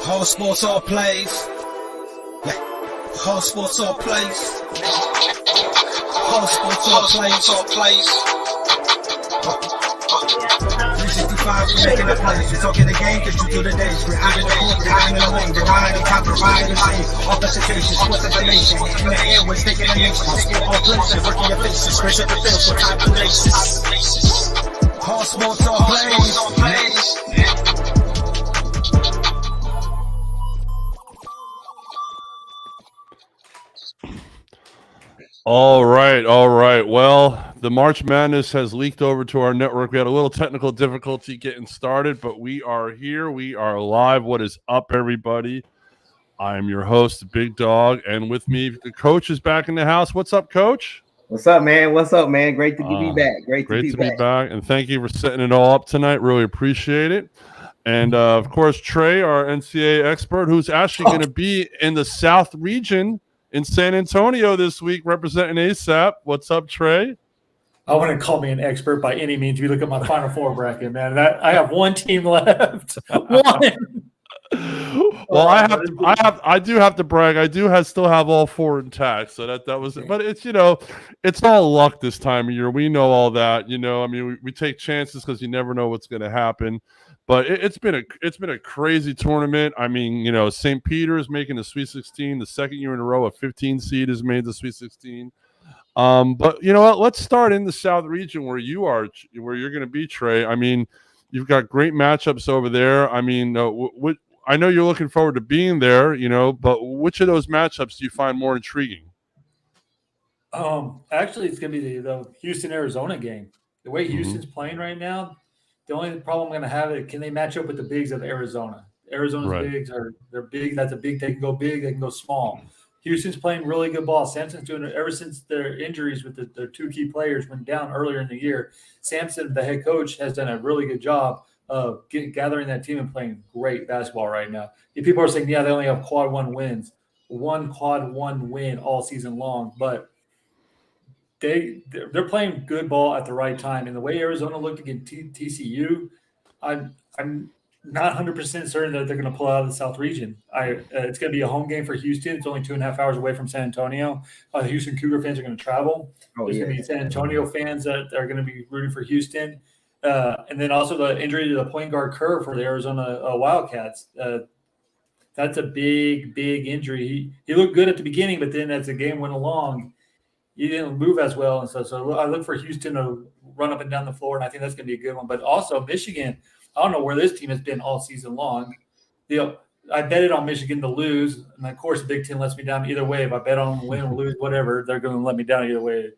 Whole sports all plays. Yeah. Whole sports all plays. Whole sports all plays. 365, we're making the plays. We're talking the game, get you through the days. We're out in the court, we're out in the lane. We're riding, copyrighting, the same. Authentication, sports information. In the airways, taking the nation. Sport all places, working your faces. Scratch up the field, so time for laces. Whole sports all plays. All right. Well, the March Madness has leaked over to our network. We had a little technical difficulty getting started, but we are here. We are live. What is up, everybody? I am your host, Big Dog, and with me, the coach is back in the house. What's up, Coach? What's up, man? Great to be back. Great to be back. And thank you for setting it all up tonight. Really appreciate it. And, of course, Trey, our NCAA expert, who's actually going to be in the South region in San Antonio this week representing ASAP. What's up, Trey? I wouldn't call me an expert by any means. If you look at my Final Four bracket, man, I have one team left. One. Well, I do have to brag. I still have all four intact. So that was it. But it's, it's all luck this time of year. We know all that. I mean, we take chances because you never know what's going to happen. But it's been a crazy tournament. I mean, St. Peter's making the Sweet 16. The second year in a row, a 15 seed has made the Sweet 16. But you know what? Let's start in the South region where you're going to be, Trey. I mean, you've got great matchups over there. I mean, I know you're looking forward to being there, but which of those matchups do you find more intriguing? Actually, it's going to be the Houston-Arizona game. The way Houston's playing right now, the only problem I'm going to have is can they match up with the bigs of Arizona? Arizona's bigs they're big. That's a big. They can go big. They can go small. Houston's playing really good ball. Samson's doing it ever since their injuries with their two key players went down earlier in the year. Samson, the head coach, has done a really good job of gathering that team and playing great basketball right now. People are saying, they only have quad one wins. One quad one win all season long, but they're playing good ball at the right time. And the way Arizona looked against TCU, I'm not 100% certain that they're going to pull out of the South region. It's going to be a home game for Houston. It's only 2.5 hours away from San Antonio. The Houston Cougar fans are going to travel. There's going to be San Antonio fans that are going to be rooting for Houston. And then also the injury to the point guard Kerr for the Arizona Wildcats. That's a big injury. He looked good at the beginning, but then as the game went along, he didn't move as well. And so I look for Houston to run up and down the floor, and I think that's going to be a good one. But also Michigan, I don't know where this team has been all season long. I bet it on Michigan to lose, and of course the Big Ten lets me down either way. If I bet on them to win or lose, whatever, they're going to let me down either way.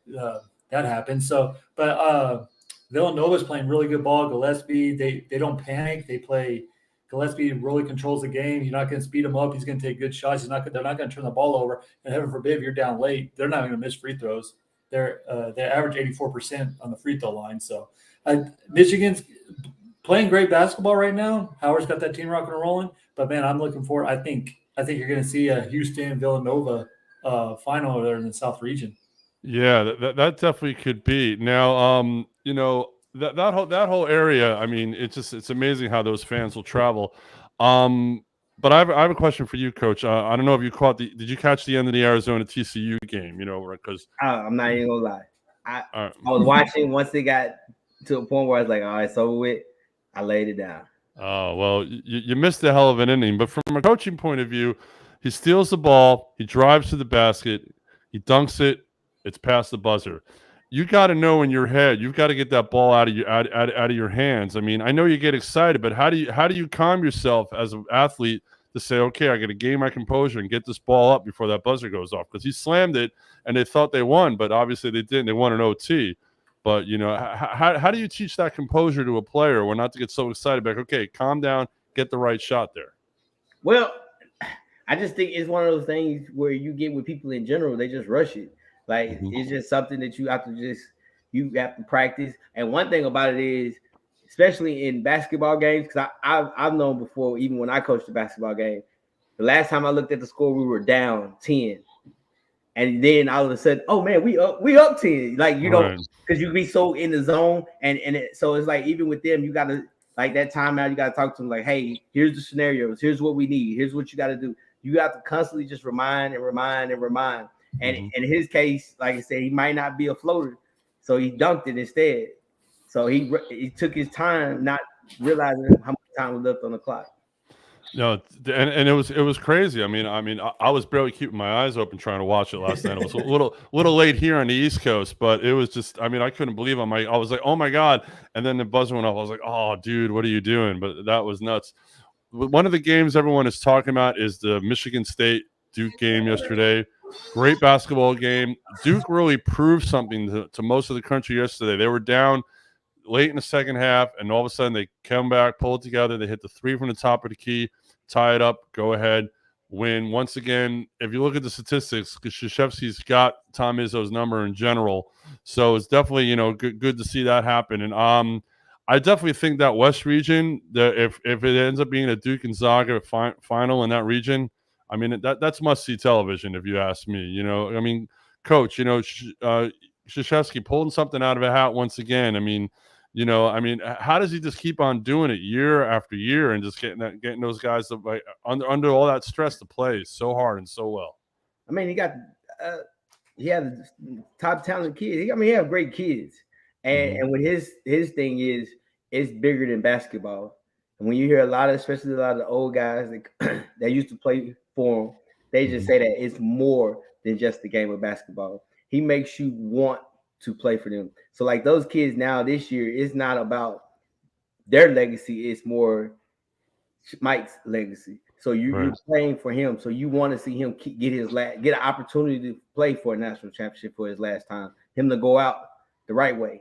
That happens. So, but Villanova's playing really good ball. Gillespie, they don't panic. They play. Gillespie really controls the game. You're not going to speed him up. He's going to take good shots. They're not going to turn the ball over. And heaven forbid, if you're down late, they're not going to miss free throws. They average 84% on the free throw line. So Michigan's playing great basketball right now. Howard's got that team rocking and rolling. But man, I'm looking forward. I think you're going to see a Houston Villanova final there in the South region. Yeah, that definitely could be. Now, that whole area. I mean, it's amazing how those fans will travel. But I have a question for you, Coach. I don't know if you did you catch the end of the Arizona TCU game? Because I'm not even gonna lie. I was watching once they got to a point where I was like, all right, it's over with. I laid it down. Oh, well, you missed a hell of an inning. But from a coaching point of view, he steals the ball, he drives to the basket, he dunks it, it's past the buzzer. You got to know in your head, you've got to get that ball out of your hands. I mean, I know you get excited, but how do you calm yourself as an athlete to say, okay, I got to gain my composure and get this ball up before that buzzer goes off? Because he slammed it and they thought they won, but obviously they didn't. They won an OT. But, how do you teach that composure to a player or not to get so excited? Like, okay, calm down, get the right shot there. Well, I just think it's one of those things where you get with people in general, they just rush it. Like, it's just something that you have to practice. And one thing about it is, especially in basketball games, because I've known before, even when I coached the basketball game, the last time I looked at the score, we were down 10. And then all of a sudden, oh man, we up 10. Like, because you be so in the zone. So it's like, even with them, you got to like that timeout, you got to talk to them like, hey, here's the scenarios. Here's what we need. Here's what you got to do. You got to constantly just remind and remind and remind. And in his case, like I said, he might not be a floater, so he dunked it instead. So he took his time, not realizing how much time was left on the clock. No, and it was crazy. I mean, I was barely keeping my eyes open trying to watch it last night. It was a little late here on the East Coast, but it was just, I mean, I couldn't believe it. I was like, oh my God. And then the buzzer went off. I was like, oh dude, what are you doing? But that was nuts. One of the games everyone is talking about is the Michigan State Duke game yesterday. Great basketball game. Duke really proved something to most of the country yesterday. They were down late in the second half, and all of a sudden they come back, pull it together. They hit the three from the top of the key, tie it up, go ahead, win. Once again, if you look at the statistics, Krzyzewski's got Tom Izzo's number in general. So it's definitely, good to see that happen. And I definitely think that West region, if it ends up being a Duke and Zaga final in that region, I mean, that's must-see television, if you ask me. I mean, Coach, Krzyzewski pulling something out of a hat once again. I mean, how does he just keep on doing it year after year and just getting those guys to, like, under all that stress to play so hard and so well? I mean, he had top talented kids. He had great kids, and with his thing is, it's bigger than basketball. And when you hear especially a lot of the old guys that used to play for him, they just say that it's more than just the game of basketball. He makes you want to play for them. So like those kids now this year, it's not about their legacy. It's more Mike's legacy. So you're playing for him. So you want to see him get an opportunity to play for a national championship for his last time. Him to go out the right way.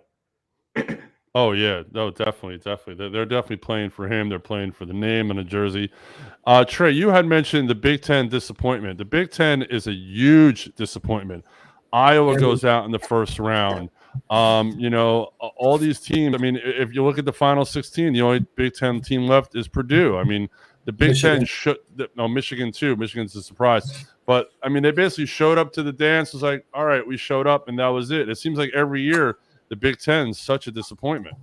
Oh yeah, no, definitely. They're definitely playing for him. They're playing for the name and the jersey. Trey, you had mentioned the Big Ten disappointment. The Big Ten is a huge disappointment. Iowa goes out in the first round. All these teams. I mean, if you look at the final 16, the only Big Ten team left is Purdue. I mean, the Big Ten Michigan too. Michigan's a surprise. But I mean, they basically showed up to the dance. It was like, all right, we showed up, and that was it. It seems like every year the Big Ten is such a disappointment.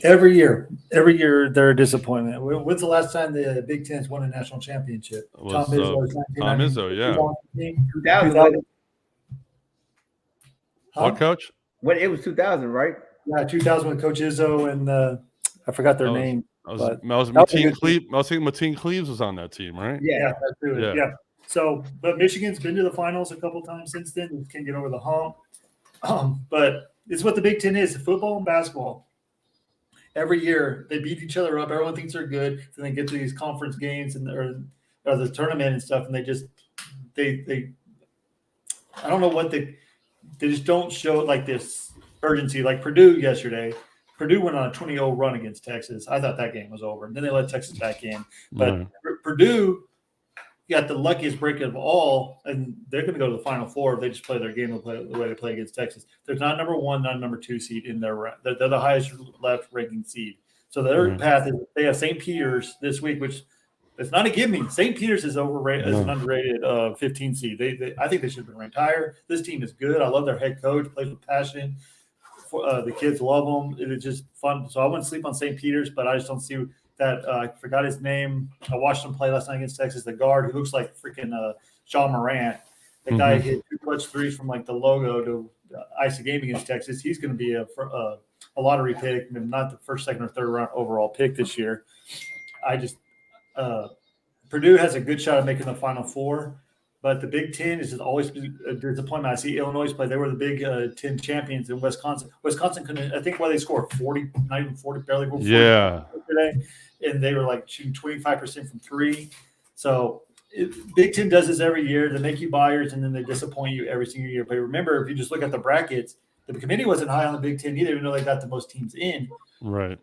Every year they're a disappointment. When's the last time the Big Ten's won a national championship? Tom Izzo, yeah. 2000. What, Coach? It was 2000, right? Yeah, 2000 with Coach Izzo and I forgot their name. I was thinking Mateen Cleaves was on that team, right? Yeah, that's true. Yeah. So, but Michigan's been to the finals a couple times since then. Can't get over the hump. But it's what the Big Ten is: football and basketball. Every year they beat each other up. Everyone thinks they're good. Then they get to these conference games or the tournament and stuff, and they I don't know what they just don't show like this urgency. Like Purdue yesterday. Purdue went on a 20-0 run against Texas. I thought that game was over. And then they let Texas back in. But Purdue got the luckiest break of all, and they're going to go to the Final Four if they just play their game the way they play against Texas. There's not number one, not number two seed in their round. They're the highest left ranking seed. So their path is they have St. Peter's this week, which it's not a give me. St. Peter's is overrated as an underrated 15 seed. I think they should have been ranked higher. This team is good. I love their head coach, plays with passion. The kids love them. It's just fun. So I wouldn't sleep on St. Peter's, but I just don't see that. I forgot his name. I watched him play last night against Texas. The guard who looks like freaking John Morant. The guy hit 2 clutch threes from like the logo to ice a game against Texas. He's going to be a lottery pick, not the first, second, or third round overall pick this year. Purdue has a good shot at making the Final Four. But the Big Ten is always a disappointment. I see Illinois play. They were the Big Ten champions in Wisconsin. Wisconsin couldn't. I think they scored 40, not even 40, barely 40 today, and they were like shooting 25% from three. So Big Ten does this every year. They make you buyers, and then they disappoint you every single year. But remember, if you just look at the brackets, the committee wasn't high on the Big Ten either, even though they got the most teams in. Right.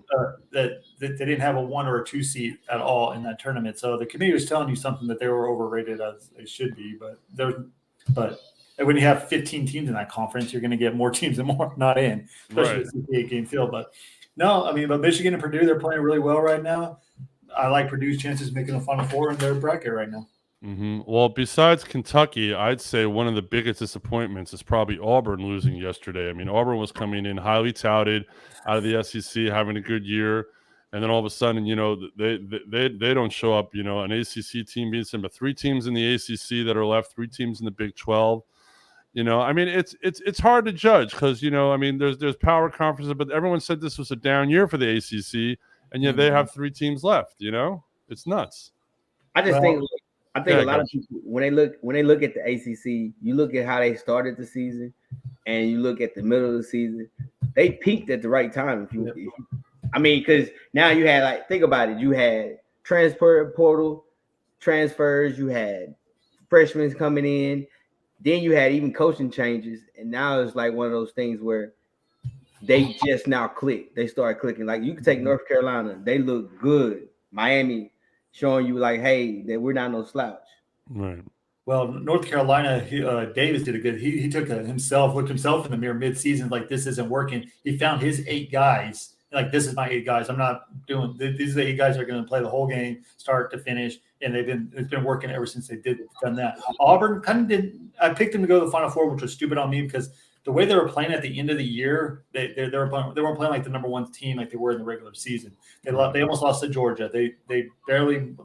That they didn't have a 1 or a 2 seed at all in that tournament. So the committee was telling you something that they were overrated as they should be. But when you have 15 teams in that conference, you're going to get more teams and more not in, especially with the 8-game field. But no, but Michigan and Purdue, they're playing really well right now. I like Purdue's chances of making the Final Four in their bracket right now. Well, besides Kentucky, I'd say one of the biggest disappointments is probably Auburn losing yesterday. I mean, Auburn was coming in highly touted out of the SEC, having a good year, and then all of a sudden, they don't show up. An ACC team beats them, but 3 teams in the ACC that are left, 3 teams in the Big 12. I mean, it's hard to judge because there's power conferences, but everyone said this was a down year for the ACC, and yet they have 3 teams left. It's nuts. I think a lot of people when they look at the ACC, you look at how they started the season, and you look at the middle of the season. They peaked at the right time. Because now you had think about it. You had transfer portal transfers. You had freshmen coming in. Then you had even coaching changes, and now it's like one of those things where they just now click. They start clicking. Like you can take North Carolina. They look good. Miami showing you hey, that we're not no slouch. Right. Well, North Carolina, Davis did a good. He took looked himself in the mirror mid-season, this isn't working. He found his 8 guys. This is my 8 guys. I'm not doing these are the 8 guys are going to play the whole game, start to finish, and it's been working ever since they done that. Auburn kind of did. I picked them to go to the Final Four, which was stupid on me because the way they were playing at the end of the year, they weren't playing like the number 1 team like they were in the regular season. They almost lost to Georgia. They barely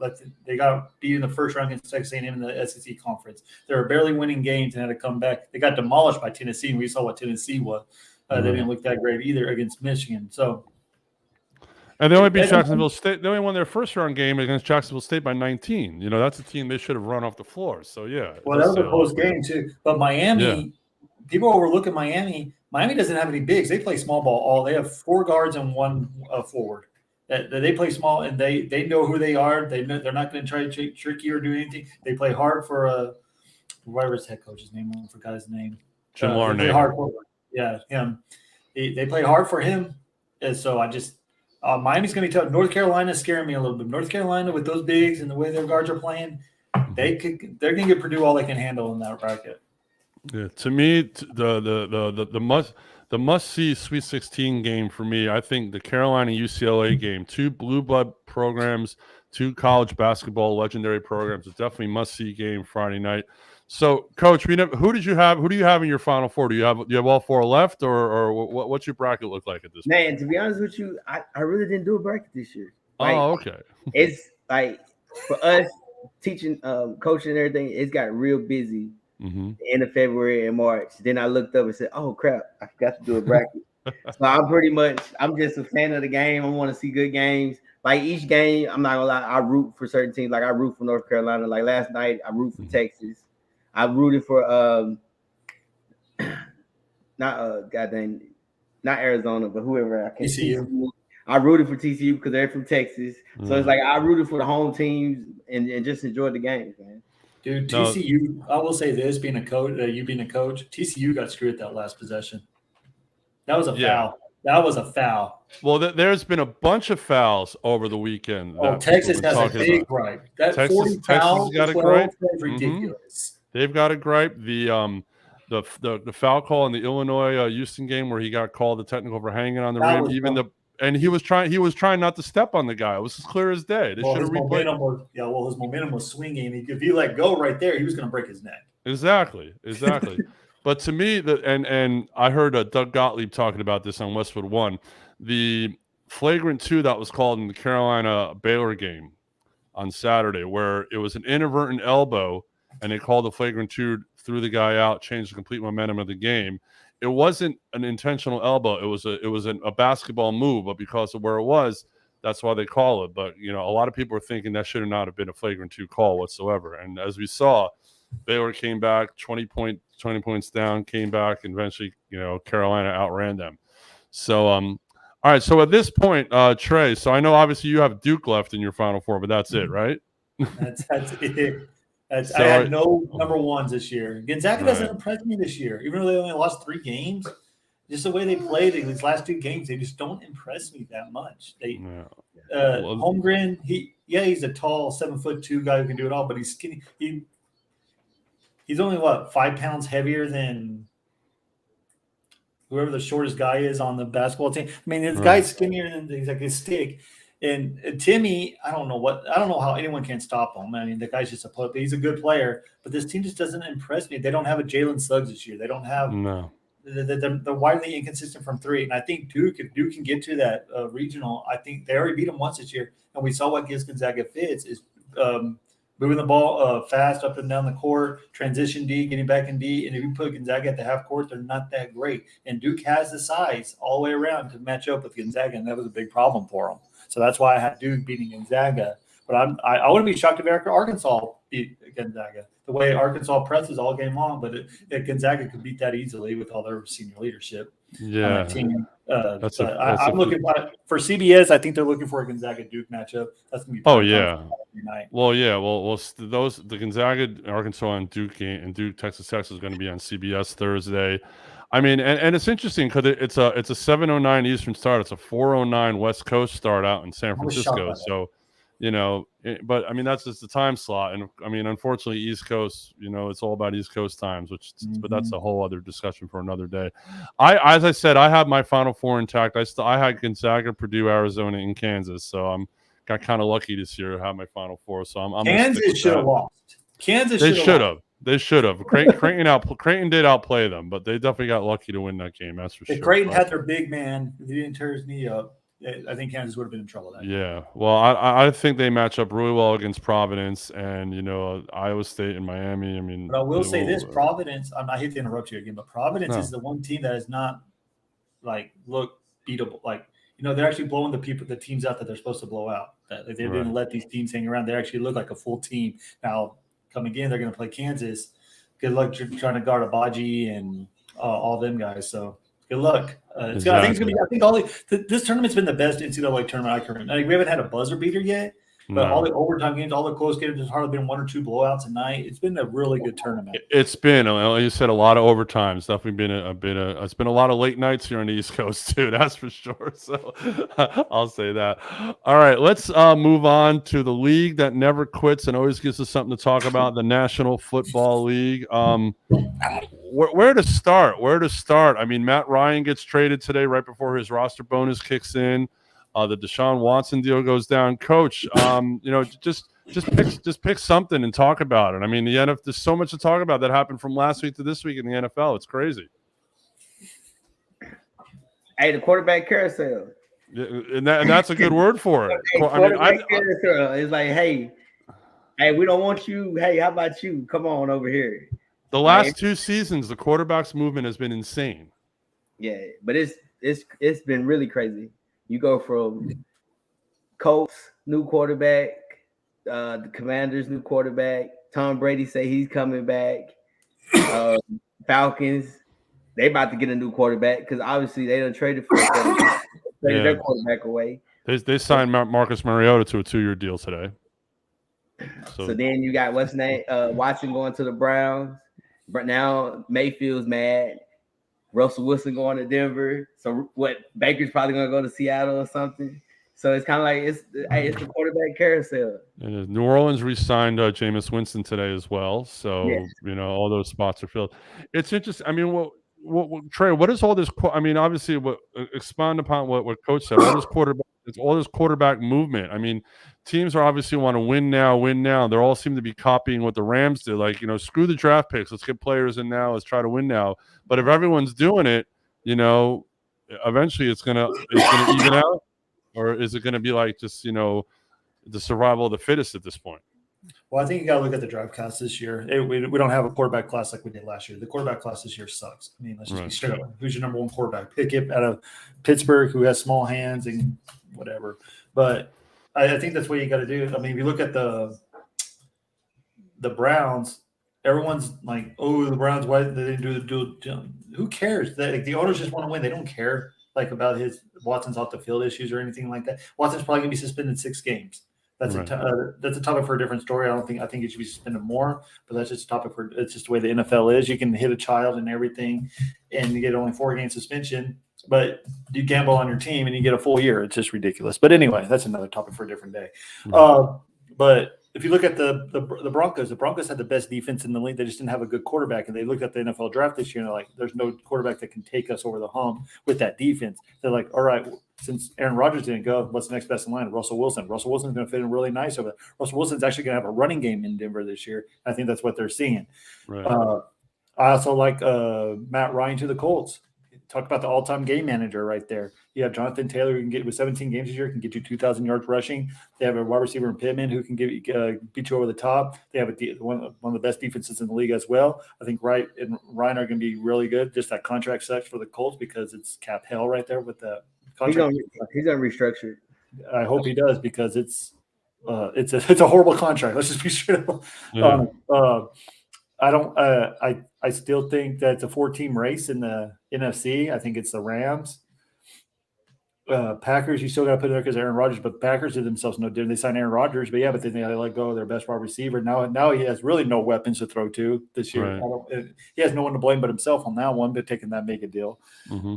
they got beat in the first round against Texas A&M in the SEC conference. They were barely winning games and had to come back. They got demolished by Tennessee, and we saw what Tennessee was. They didn't look that great either against Michigan. So. And they only beat Jacksonville State. They only won their first round game against Jacksonville State by 19. That's a team they should have run off the floor. So yeah. Well, that was a close game too. But Miami, people overlooking Miami. Miami doesn't have any bigs. They play small ball. They have 4 guards and 1 forward. They play small, and they know who they are. They know they're not going to try to trick you or do anything. They play hard for whatever his head coach's name. I forgot his name. Jim Larnay. Him. They play hard for him, and so I just. Miami's going to be tough. North Carolina scaring me a little bit. North Carolina with those bigs and the way their guards are playing, they're going to get Purdue all they can handle in that bracket. Yeah, to me, the must see Sweet 16 game for me. I think the Carolina UCLA game, 2 blue blood programs, 2 college basketball legendary programs. It's definitely must see game Friday night. So, Coach, who do you have in your Final Four? Do you have all 4 left, or what's your bracket look like at this point? Man, to be honest with you, I really didn't do a bracket this year. Okay. It's for us teaching, coaching and everything. It's got real busy end of February and March. Then I looked up and said, "Oh crap, I forgot to do a bracket." So I'm just a fan of the game. I want to see good games. Each game, I'm not gonna lie, I root for certain teams. I root for North Carolina. Last night, I root for Texas. I rooted for not Arizona, but whoever I can't TCU. I rooted for TCU because they're from Texas. So it's I rooted for the home teams and just enjoyed the games, man. Dude, TCU, I will say this, being a coach, TCU got screwed at that last possession. That was a foul. That was a foul. Well, there's been a bunch of fouls over the weekend. Texas has a big gripe. That Texas, 40 fouls got a gripe. That's ridiculous. They've got a gripe. The foul call in the Illinois Houston game where he got called the technical for hanging on the rim. And he was trying not to step on the guy. It was as clear as day. They should have replayed. His momentum was swinging. If he let go right there, he was going to break his neck. Exactly. But to me, and I heard Doug Gottlieb talking about this on Westwood One, the flagrant 2 that was called in the Carolina Baylor game on Saturday, where it was an inadvertent elbow, and they called the flagrant 2, threw the guy out, changed the complete momentum of the game. It wasn't an intentional elbow. It was a basketball move, but because of where it was, that's why they call it. But a lot of people are thinking that should not have been a flagrant 2 call whatsoever. And as we saw, Baylor came back 20 points down, came back, and eventually, Carolina outran them. So, all right. So at this point, Trey, so I know obviously you have Duke left in your Final Four, but that's it, right? That's it. I had no number 1s this year. Gonzaga doesn't impress me this year, even though they only lost 3 games. Just the way they played in these last 2 games, they just don't impress me that much. Holmgren, he's a tall 7'2" guy who can do it all, but he's skinny. He's only 5 pounds heavier than whoever the shortest guy is on the basketball team. I mean, this guy's skinnier than he's like his stick. And Timmy, I don't know how anyone can stop him. I mean, the guy's just he's a good player, but this team just doesn't impress me. They don't have a Jalen Suggs this year. They don't have they're widely inconsistent from three. And I think Duke, if Duke can get to that regional, I think they already beat them once this year. And we saw what gives Gonzaga fits is moving the ball fast up and down the court, transition D, getting back in D. And if you put Gonzaga at the half court, they're not that great. And Duke has the size all the way around to match up with Gonzaga, and that was a big problem for them. So that's why I had Duke beating Gonzaga. But I wouldn't be shocked if Arkansas beat Gonzaga. The way Arkansas presses all game long, but Gonzaga could beat that easily with all their senior leadership. Yeah. Team. I'm looking for CBS. I think they're looking for a Gonzaga-Duke matchup. That's going to be night. Well, yeah. Well, the Gonzaga, Arkansas, and Duke, Texas Tech is going to be on CBS Thursday. I mean, and it's interesting because it's a 7:09 Eastern start. It's a 4:09 West Coast start out in San Francisco. So, but I mean that's just the time slot, and I mean unfortunately East Coast, it's all about East Coast times, but that's a whole other discussion for another day. As I said, I have my Final Four intact. I had Gonzaga, Purdue, Arizona, and Kansas, so got kind of lucky this year to have my Final Four. So I'm Kansas should have lost. They should have. They should have. Creighton did outplay them, but they definitely got lucky to win that game. That's for sure. If Creighton had their big man, if he didn't tear his knee up, I think Kansas would have been in trouble that year. Yeah. Well, I think they match up really well against Providence and Iowa State and Miami. I mean, but I will say this: Providence. I hate to interrupt you again, but Providence is the one team that is not look beatable. They're actually blowing the teams out that they're supposed to blow out. They didn't let these teams hang around. They actually look like a full team now. Coming in, they're going to play Kansas. Good luck trying to guard Abaji and all them guys. So good luck. Exactly. I think it's going to be. I think this tournament's been the best NCAA tournament I can remember. We haven't had a buzzer beater yet, but all the overtime games, all the close games, there's hardly been one or two blowouts a night. It's been a really good tournament. It's been, like you said, a lot of overtimes. Definitely been it's been a lot of late nights here on the East Coast too. That's for sure. So I'll say that. All right, let's move on to the league that never quits and always gives us something to talk about. The National Football League. Where to start? I mean, Matt Ryan gets traded today right before his roster bonus kicks in. The Deshaun Watson deal goes down. Coach, just pick something and talk about it. I mean, there's so much to talk about that happened from last week to this week in the NFL. It's crazy. Hey, the quarterback carousel. Yeah, and that's a good word for it. Carousel is like, hey, we don't want you. Hey, how about you? Come on over here. The last 2 seasons, the quarterback's movement has been insane. Yeah, but it's been really crazy. You go from Colts, new quarterback, the Commanders, new quarterback. Tom Brady say he's coming back. Falcons, they about to get a new quarterback because obviously they done traded for their quarterback away. They signed Marcus Mariota to a 2-year deal today. So then you got what's name Watson going to the Browns. But now Mayfield's mad. Russell Wilson going to Denver. So what? Baker's probably going to go to Seattle or something. So it's kind of like it's the quarterback carousel. And New Orleans re-signed Jameis Winston today as well. So all those spots are filled. It's interesting. I mean, Trey? What is all this? I mean, obviously, expand upon what Coach said. All this quarterback movement. I mean, teams are obviously want to win now. They all seem to be copying what the Rams did. Like, screw the draft picks. Let's get players in now. Let's try to win now. But if everyone's doing it, eventually it's gonna even out, or is it gonna be like just the survival of the fittest at this point? Well, I think you got to look at the draft class this year. We don't have a quarterback class like we did last year. The quarterback class this year sucks. I mean, let's just be straight up. Who's your number one quarterback? Pickett out of Pittsburgh, who has small hands and whatever. But I think that's what you got to do. I mean, if you look at the Browns, everyone's like, "Oh, the Browns, why they didn't do the dual?" Who cares? The owners just want to win. They don't care about Watson's off the field issues or anything like that. Watson's probably gonna be suspended 6 games. That's a topic for a different story. I think it should be suspended more, but that's just a topic for. It's just the way the NFL is. You can hit a child and everything, and you get only 4-game suspension. But you gamble on your team and you get a full year. It's just ridiculous. But anyway, that's another topic for a different day. But if you look at the Broncos had the best defense in the league. They just didn't have a good quarterback. And they looked at the NFL draft this year and they're like, there's no quarterback that can take us over the hump with that defense. They're like, all right, since Aaron Rodgers didn't go, what's the next best in line? Russell Wilson. Russell Wilson's going to fit in really nice over there. Russell Wilson's actually going to have a running game in Denver this year. I think that's what they're seeing. Right. I also like Matt Ryan to the Colts. Talk about the all-time game manager right there. You have Jonathan Taylor, who can get with 17 games this year, can get you 2,000 yards rushing. They have a wide receiver in Pittman who can beat you over the top. They have one of the best defenses in the league as well. I think Wright and Ryan are going to be really good. Just that contract sucks for the Colts because it's cap hell right there with the contract. He's going to restructure. I hope he does because it's a horrible contract. Let's just be straight up. Yeah. I still think that it's a 4-team race in the NFC. I think it's the Rams. Packers, you still got to put in there because Aaron Rodgers, but Packers did themselves no different. They signed Aaron Rodgers, but then they let go of their best wide receiver. Now he has really no weapons to throw to this year. Right. He has no one to blame but himself on that one, but taking that mega deal. Mm-hmm.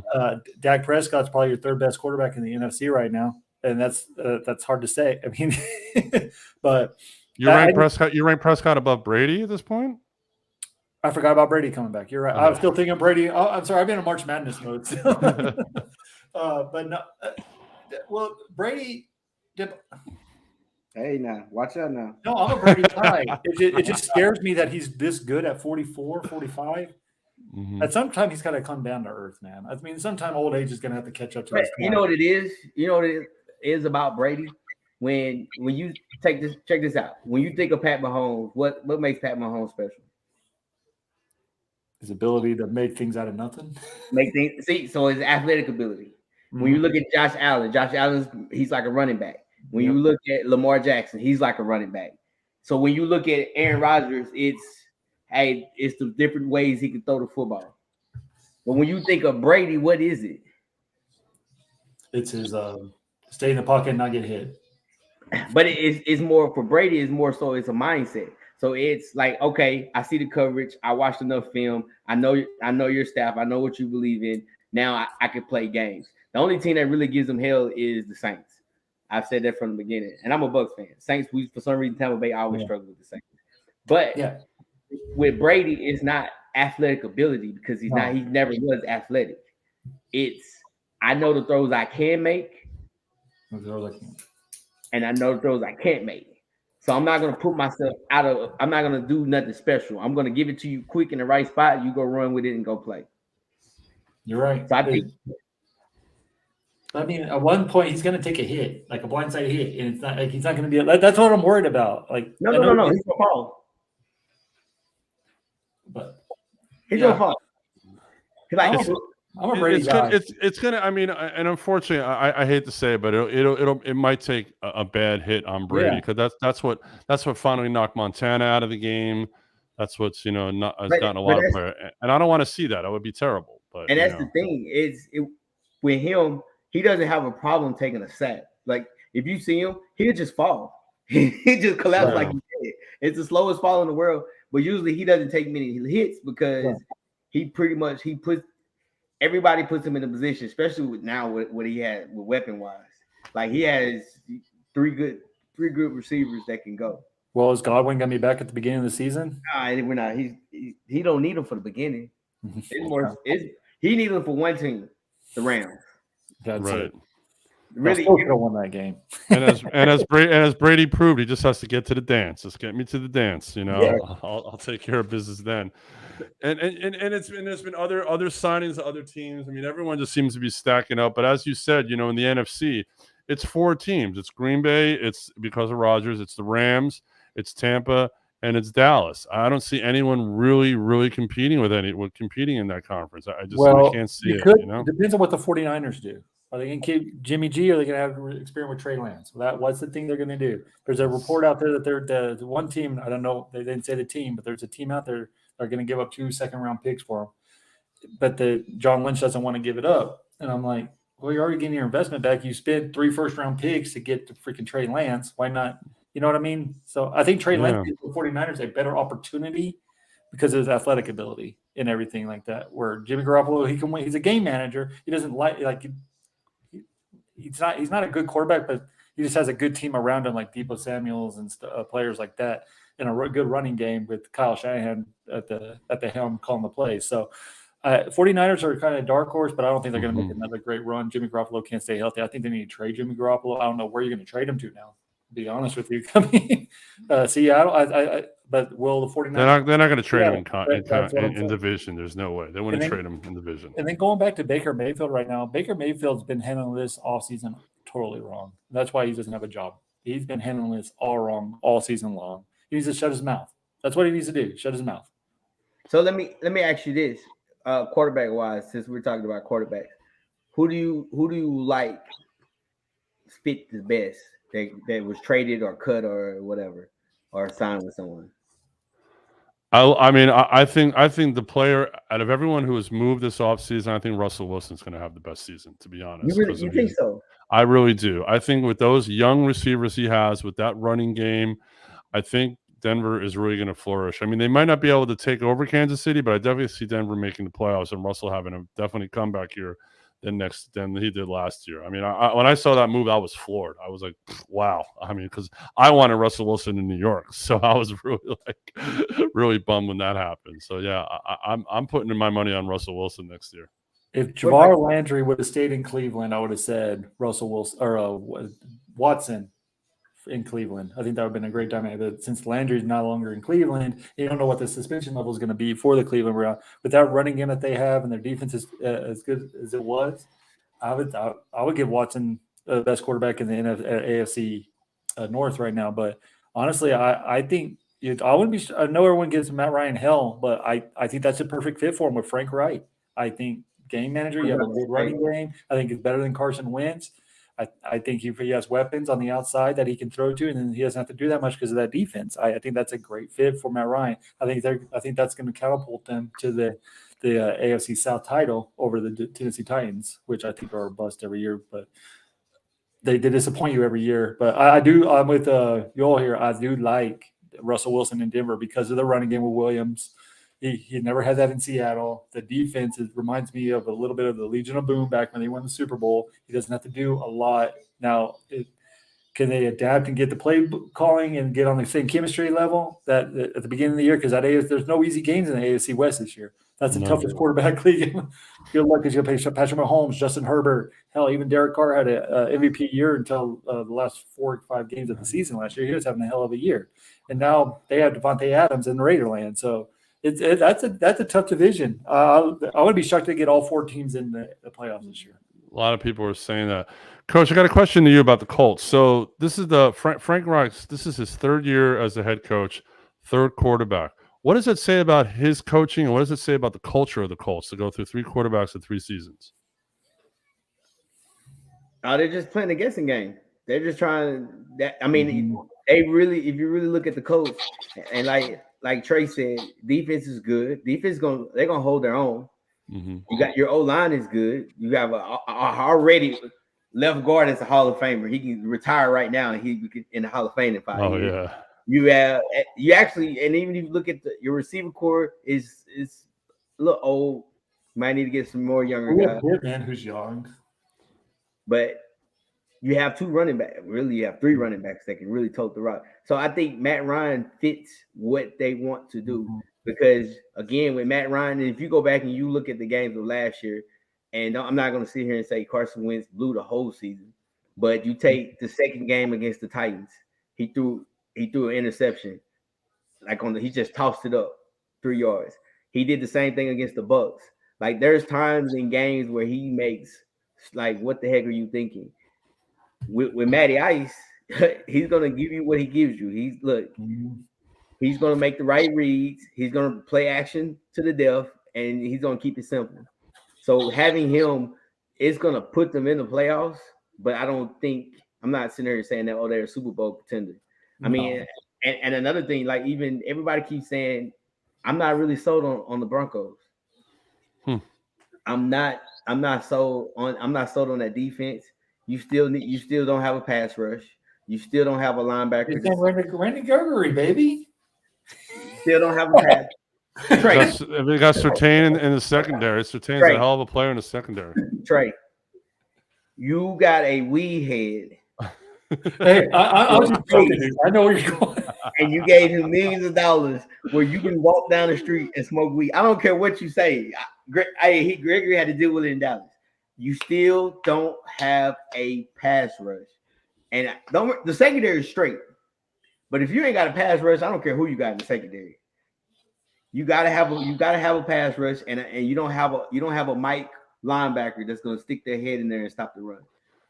Dak Prescott's probably your third best quarterback in the NFC right now, and that's hard to say. I mean, but you rank Prescott above Brady at this point? I forgot about Brady coming back. You're right. I'm still thinking Brady. Oh, I'm sorry. I've been in March Madness mode. But no. Well, Brady. Hey, now. Watch out now. No, I'm a Brady guy. It just scares me that he's this good at 44, 45. Mm-hmm. At some time, he's got to come down to earth, man. I mean, sometime old age is going to have to catch up to us. You know what it is? You know what it is about Brady? When you check this out. When you think of Pat Mahomes, what makes Pat Mahomes special? His ability to make things out of nothing. So his athletic ability. When you look at Josh Allen, he's like a running back. When you look at Lamar Jackson, he's like a running back. So when you look at Aaron Rodgers, it's the different ways he can throw the football. But when you think of Brady, what is it? It's his stay in the pocket and not get hit. But it's more for Brady. It's more so it's a mindset. So it's like, okay, I see the coverage. I watched enough film. I know your staff. I know what you believe in. Now I can play games. The only team that really gives them hell is the Saints. I've said that from the beginning, and I'm a Bucs fan. Saints, for some reason, Tampa Bay always struggle with the Saints. But with Brady, it's not athletic ability because he never was athletic. I know the throws I can make, and I know the throws I can't make. So I'm not going to put myself I'm not going to do nothing special. I'm going to give it to you quick in the right spot. You go run with it and go play. You're right. So I mean, at one point he's going to take a hit, like a blindside hit, and it's not like he's not going to be. That's what I'm worried about. Like no, he's going to fall. But he's going to fall. I'm a Brady guy. It's gonna. I mean, and unfortunately, I hate to say it, but it might take a bad hit on Brady because that's what finally knocked Montana out of the game. That's what's has gotten a lot of players, and I don't want to see that. That would be terrible. But that's the thing with him, he doesn't have a problem taking a sack. Like if you see him, he'll just fall. He just collapse like he did. It's the slowest fall in the world, but usually he doesn't take many hits because he puts. Everybody puts him in a position, especially with what he had with weapon wise. Like he has three good receivers that can go. Well, is Godwin gonna be back at the beginning of the season? We're not. He don't need him for the beginning. He needs him for one team, the Rams. That's right. It. Really, could have won that game. as Brady proved, he just has to get to the dance. Just get me to the dance. I'll take care of business then. And there's been other signings of other teams. I mean, everyone just seems to be stacking up. But as you said, in the NFC, it's 4 teams. It's Green Bay. It's because of Rodgers. It's the Rams. It's Tampa, and it's Dallas. I don't see anyone really competing in that conference. I can't see it. It depends on what the 49ers do. Are they going to keep Jimmy G or are they going to have to experiment with Trey Lance? What's the thing they're going to do? There's a report out there that they're the one team. I don't know. They didn't say the team, but there's a team out there that are going to give up 2 second-round picks for him. But John Lynch doesn't want to give it up. And I'm like, well, you're already getting your investment back. You spent 3 first-round picks to get to freaking Trey Lance. Why not? You know what I mean? So I think Trey Lance gives the 49ers a better opportunity because of his athletic ability and everything like that. Where Jimmy Garoppolo, he can win. He's a game manager. He doesn't he's not a good quarterback, but He just has a good team around him, like Debo Samuels and players like that, and a good running game with Kyle Shanahan at the helm calling the plays. So 49ers are kind of dark horse, but I don't think they're going to make another great run. Jimmy Garoppolo can't stay healthy. I think they need to trade Jimmy Garoppolo. I don't know where you're going to trade him to now, to be honest with you. I mean, Seattle, but will the 49ers? They're not going to trade him in division. There's no way. They wouldn't trade him in division. And then going back to Baker Mayfield right now, Baker Mayfield's been handling this all season totally wrong. That's why he doesn't have a job. He's been handling this all wrong all season long. He needs to shut his mouth. That's what he needs to do. Shut his mouth. So let me ask you this, quarterback wise, since we're talking about quarterbacks, who do you like fit the best that was traded or cut or whatever or signed with someone? I think the player out of everyone who has moved this offseason, I think Russell Wilson's going to have the best season, to be honest. You think so? I really do. I think with those young receivers he has, with that running game, I think Denver is really going to flourish. I mean, they might not be able to take over Kansas City, but I definitely see Denver making the playoffs and Russell having a definitely comeback year than he did last year. I mean, when I saw that move, I was floored. I was like, wow. I mean, because I wanted Russell Wilson in New York, so I was really bummed when that happened. So yeah, I'm putting in my money on Russell Wilson next year. If Javar Landry would have stayed in Cleveland, I would have said Russell Wilson or Watson in Cleveland. I think that would have been a great time. But since Landry's no longer in Cleveland, you don't know what the suspension level is going to be for the Cleveland Browns. With that running game that they have and their defense is as good as it was, I would give Watson the best quarterback in the AFC North right now. But honestly, I think I wouldn't be. I know everyone gives Matt Ryan hell, but I think that's a perfect fit for him with Frank Wright. I think game manager, you have a good running game. I think it's better than Carson Wentz. I think he has weapons on the outside that he can throw to, and then he doesn't have to do that much because of that defense. I think that's a great fit for Matt Ryan. I think that's going to catapult them to the AFC South title over the Tennessee Titans, which I think are a bust every year, but they disappoint you every year. But I'm with Yoel here. I do like Russell Wilson in Denver because of the running game with Williams. He never had that in Seattle. The defense reminds me of a little bit of the Legion of Boom back when they won the Super Bowl. He doesn't have to do a lot. Now, can they adapt and get the play calling and get on the same chemistry level that at the beginning of the year? Because there's no easy games in the AFC West this year. That's the toughest quarterback league. Good luck because you'll play Patrick Mahomes, Justin Herbert. Hell, even Derek Carr had an MVP year until the last 4 or 5 games of the season last year. He was having a hell of a year. And now they have Devontae Adams in the Raiderland. So that's a tough division. I would be shocked to get all 4 teams in the playoffs this year. A lot of people are saying that. Coach, I got a question to you about the Colts. So this is Frank Reich. This is his 3rd year as the head coach, 3rd quarterback. What does it say about his coaching, and what does it say about the culture of the Colts to go through 3 quarterbacks in 3 seasons? They're just playing a guessing game. They're just trying that. I mean, if you really look at the Colts, and like Trey said, defense is good. Defense they're gonna hold their own. Mm-hmm. You got your O-line is good. You have a already left guard as a Hall of Famer. He can retire right now and he be in the Hall of Fame in 5 years. Oh yeah. You actually, and even if you look at your receiver core is a little old. Might need to get some more younger guys. Man, who's young. But you have 2 running backs. Really, you have 3 running backs that can really tote the rock. So I think Matt Ryan fits what they want to do. Mm-hmm. Because, again, with Matt Ryan, if you go back and you look at the games of last year, and I'm not going to sit here and say Carson Wentz blew the whole season, but you take the second game against the Titans, he threw an interception. He just tossed it up 3 yards. He did the same thing against the Bucs. Like, there's times in games where he makes, like, what the heck are you thinking? With Matty Ice, he's going to give you what he gives you. He's going to make the right reads. He's going to play action to the death, and he's going to keep it simple. So having him is going to put them in the playoffs, but I'm not sitting here saying that, they're a Super Bowl contender. I mean, and another thing, like even everybody keeps saying, I'm not really sold on the Broncos. I'm not sold on that defense. You still don't have a pass rush. You still don't have a linebacker. Randy Gregory, baby. Still don't have a pass. We got Surtain in the secondary. Surtain's a hell of a player in the secondary. Trey, you got a weed head Hey, I was just joking, dude. I know where you're going. And you gave him millions of dollars where you can walk down the street and smoke weed. I don't care what you say. Gregory had to deal with it in Dallas. You still don't have a pass rush, and the secondary is straight. But if you ain't got a pass rush, I don't care who you got in the secondary. You gotta have a pass rush, and you don't have a Mike linebacker that's gonna stick their head in there and stop the run.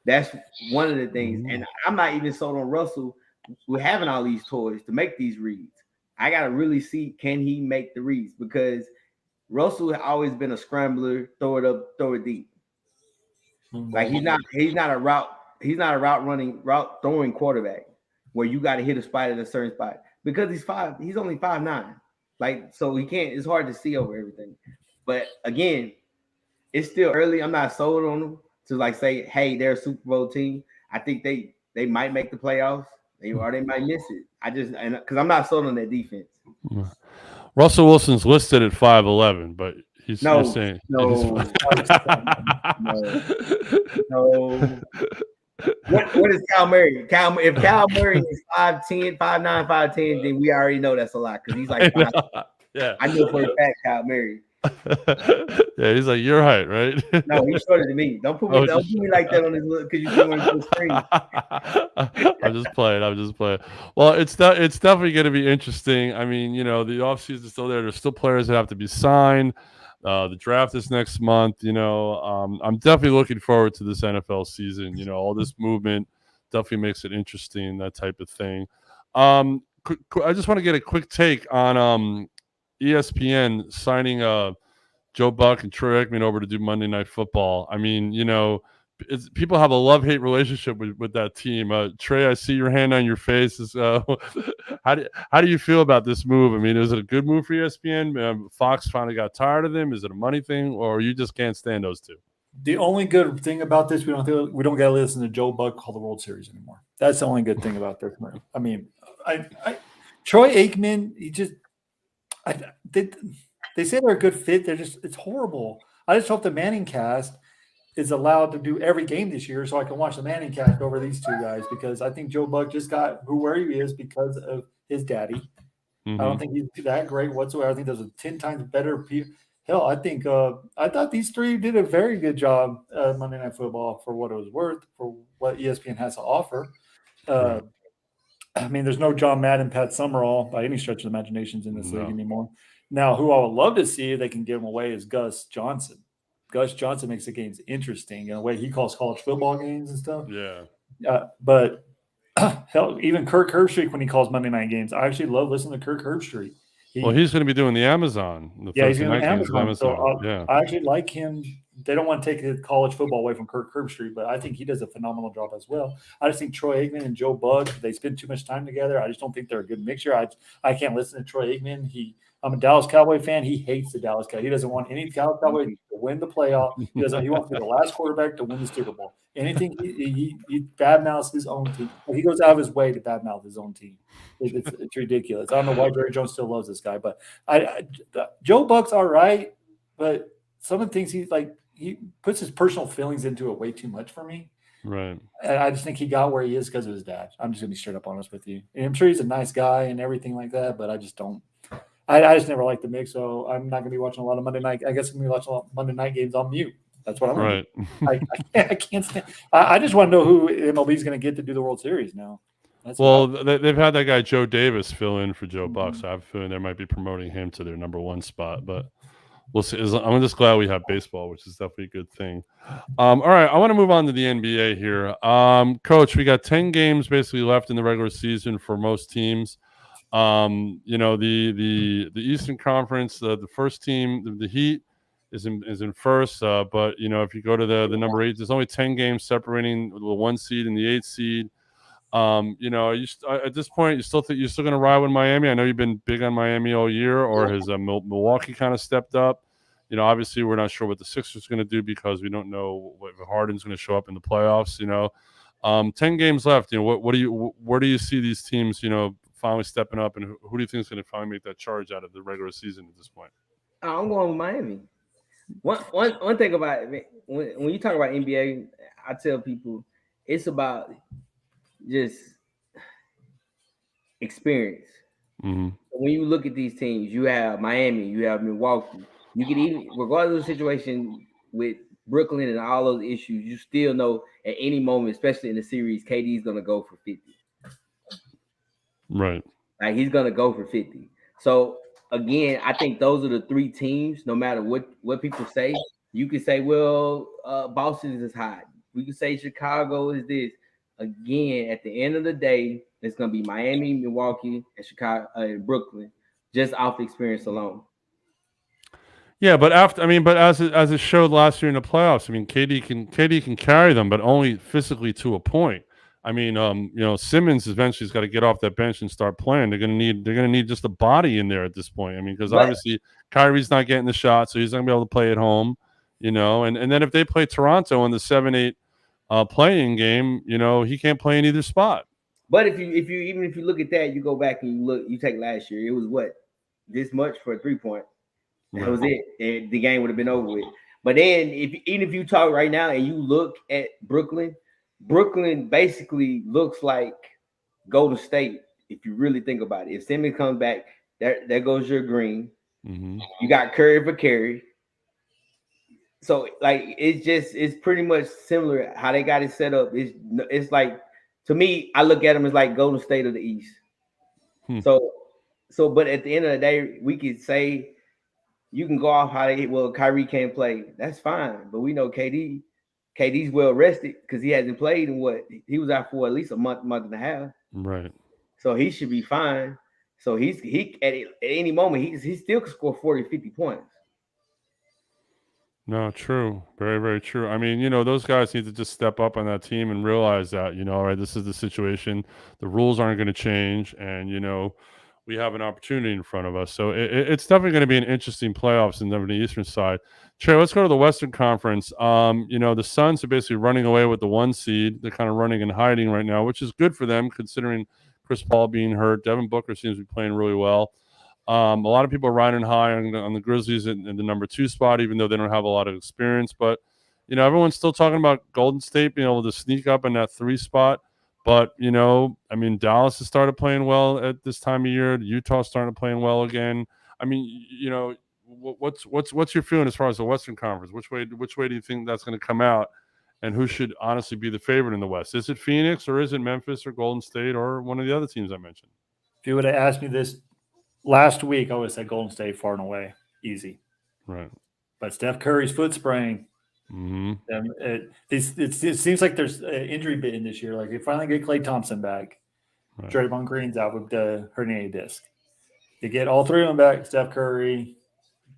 That's one of the things. And I'm not even sold on Russell. We're having all these toys to make these reads. I gotta really see, can he make the reads? Because Russell has always been a scrambler, throw it up, throw it deep. Like he's not a route throwing quarterback where you got to hit a spot at a certain spot because he's only 5'9". Like, so he can't, it's hard to see over everything. But again, it's still early. I'm not sold on them to like say, hey, they're a Super Bowl team. I think they might make the playoffs. Or they might miss it. Because I'm not sold on that defense. Russell Wilson's listed at 5'11", but he's saying no. What is Kyle Murray? If Kyle Murray is 5'10", 5'9", 5'10", then we already know that's a lot because he's like 5. Yeah, I know for a fact Kyle Murray. Yeah, he's like your height, right? No, he's shorter than me. Don't put me like that on his look because you see him on the screen. I'm just playing. Well, it's definitely going to be interesting. I mean, the offseason is still there. There's still players that have to be signed. The draft is next month. I'm definitely looking forward to this NFL season. All this movement definitely makes it interesting, that type of thing. I just want to get a quick take on ESPN signing Joe Buck and Troy Aikman over to do Monday Night Football. I mean, people have a love-hate relationship with that team. Trey, I see your hand on your face. How do you feel about this move? I mean, is it a good move for ESPN? Fox finally got tired of them. Is it a money thing, or you just can't stand those two? The only good thing about this, we don't got to listen to Joe Buck call the World Series anymore. That's the only good thing about this. I mean, Troy Aikman, they say they're a good fit. It's horrible. I just hope the Manning cast is allowed to do every game this year so I can watch the Manning cast over these two guys because I think Joe Buck just got where he is because of his daddy. Mm-hmm. I don't think he's that great whatsoever. I think there's 10 times better. Hell, I think I thought these three did a very good job Monday Night Football for what it was worth, for what ESPN has to offer. I mean, there's no John Madden, Pat Summerall by any stretch of the imaginations in this league anymore. Now, who I would love to see if they can get him away is Gus Johnson. Gus Johnson makes the games interesting in the way he calls college football games and stuff. Yeah. But hell, even Kirk Herbstreit when he calls Monday night games, I actually love listening to Kirk Herbstreit. He's going to be doing the Amazon. He's going to be Amazon. So I actually like him. They don't want to take the college football away from Kirk Herbstreit, but I think he does a phenomenal job as well. I just think Troy Aikman and Joe Buck, they spend too much time together. I just don't think they're a good mixture. I can't listen to Troy Aikman. I'm a Dallas Cowboy fan. He hates the Dallas Cowboys. He doesn't want any Dallas Cowboy to win the playoff. He wants to be the last quarterback to win the Super Bowl. Anything he badmouths his own team. He goes out of his way to badmouth his own team. It's ridiculous. I don't know why Jerry Jones still loves this guy, but Joe Buck's all right, but some of the things he puts his personal feelings into it way too much for me. Right. And I just think he got where he is because of his dad. I'm just gonna be straight up honest with you. And I'm sure he's a nice guy and everything like that, but I just don't. I just never liked the mix, so I'm not gonna be watching a lot of Monday night. I guess I'm gonna be watching a lot of Monday night games on mute. That's what I'm right. I can't stand. I just want to know who MLB is going to get to do the World Series now. They've had that guy Joe Davis fill in for Joe Buck, so I have a feeling they might be promoting him to their number one spot. But we'll see. I'm just glad we have baseball, which is definitely a good thing. All right, I want to move on to the NBA here. Coach, we got 10 games basically left in the regular season for most teams. The Eastern Conference, the first team, the Heat, is in first, but if you go to the number 8, there's only 10 games separating the 1 seed and the 8 seed. At this point, you still think you're still going to ride with Miami? I know you've been big on Miami all year, or has Milwaukee kind of stepped up? Obviously we're not sure what the Sixers are going to do because we don't know what Harden's going to show up in the playoffs. 10 games left. Where do you see these teams? Finally stepping up, and who do you think is going to finally make that charge out of the regular season at this point? I'm going with Miami. One thing about it, when you talk about NBA, I tell people it's about just experience. Mm-hmm. When you look at these teams, you have Miami, you have Milwaukee. You can even, regardless of the situation with Brooklyn and all those issues, you still know at any moment, especially in the series, KD is going to go for 50. Right. Like he's going to go for 50. So again, I think those are the three teams. No matter what people say, you can say, well, Boston is hot. We can say Chicago is this. Again, at the end of the day, it's going to be Miami, Milwaukee, and Chicago and Brooklyn, just off the experience alone. Yeah, but as it showed last year in the playoffs, I mean, KD can carry them, but only physically to a point. I mean, Simmons eventually's got to get off that bench and start playing. They're gonna need just a body in there at this point. I mean, because obviously Kyrie's not getting the shot, so he's not gonna be able to play at home. And then if they play Toronto in the 7-8 playing game, he can't play in either spot. But if you look at that, you go back and you take last year, it was what, this much for a 3-point. That was it. And the game would have been over with. But then even if you talk right now and you look at Brooklyn basically looks like Golden State, if you really think about it. If Simmons comes back, there goes your Green. Mm-hmm. You got Curry for carry. So like it's pretty much similar how they got it set up. It's like, to me, I look at them as like Golden State of the East. So but at the end of the day, we could say you can go off Kyrie can't play. That's fine. But we know KD's well rested because he hasn't played in he was out for at least a month and a half. Right. So he should be fine. So he at any moment he still could score 40, 50 points. No, true. Very, very true. I mean, those guys need to just step up on that team and realize that, all right, this is the situation. The rules aren't going to change. And, we have an opportunity in front of us. So it's definitely going to be an interesting playoffs in the Eastern side. Trey, let's go to the Western Conference. The Suns are basically running away with the 1 seed. They're kind of running and hiding right now, which is good for them considering Chris Paul being hurt. Devin Booker seems to be playing really well. A lot of people are riding high on the Grizzlies in the number 2 spot, even though they don't have a lot of experience. But, everyone's still talking about Golden State being able to sneak up in that 3 spot. But, Dallas has started playing well at this time of year. Utah's starting playing well again. I mean, what's your feeling as far as the Western Conference? Which way do you think that's going to come out? And who should honestly be the favorite in the West? Is it Phoenix or is it Memphis or Golden State or one of the other teams I mentioned? If you would have asked me this last week, I would have said Golden State far and away, easy. Right. But Steph Curry's foot sprain. Mm-hmm. It seems like there's an injury bitten this year. Like they finally get Klay Thompson back. Right. Draymond Green's out with the herniated disc. They get all 3 of them back. Steph Curry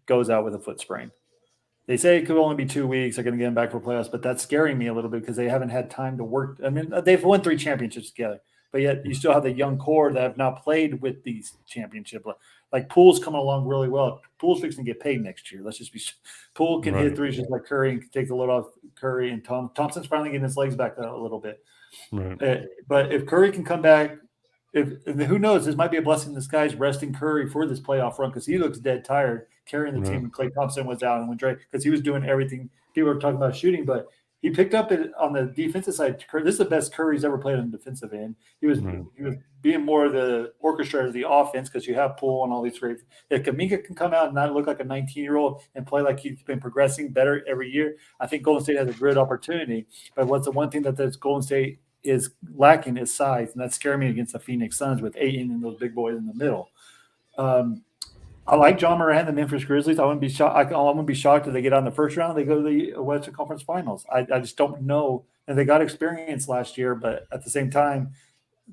goes out with a foot sprain. They say it could only be 2 weeks. They're going to get him back for playoffs, but that's scaring me a little bit because they haven't had time to work. I mean, they've won 3 championships together, but yet you still have the young core that have not played with these championships. Like Poole's coming along really well. Poole's fixing to get paid next year. Let's just be – Poole can hit threes just like Curry and take the load off Curry. And Thompson's finally getting his legs back a little bit. Right. But if Curry can come back, who knows? This might be a blessing in disguise resting Curry for this playoff run because he looks dead tired carrying the team when Klay Thompson was out and when because he was doing everything. People were talking about shooting, but he picked up it on the defensive side. This is the best Curry's ever played on the defensive end. He was being more of the orchestrator of the offense because you have Poole and all these great. If Kuminga can come out and not look like a 19-year-old and play like he's been progressing better every year, I think Golden State has a great opportunity. But what's the one thing that this Golden State is lacking is size, and that's scaring me against the Phoenix Suns with Ayton and those big boys in the middle. I like John Moran, the Memphis Grizzlies. I wouldn't be shocked. I wouldn't be shocked if they get on the first round. They go to the Western Conference Finals. I just don't know. And they got experience last year, but at the same time,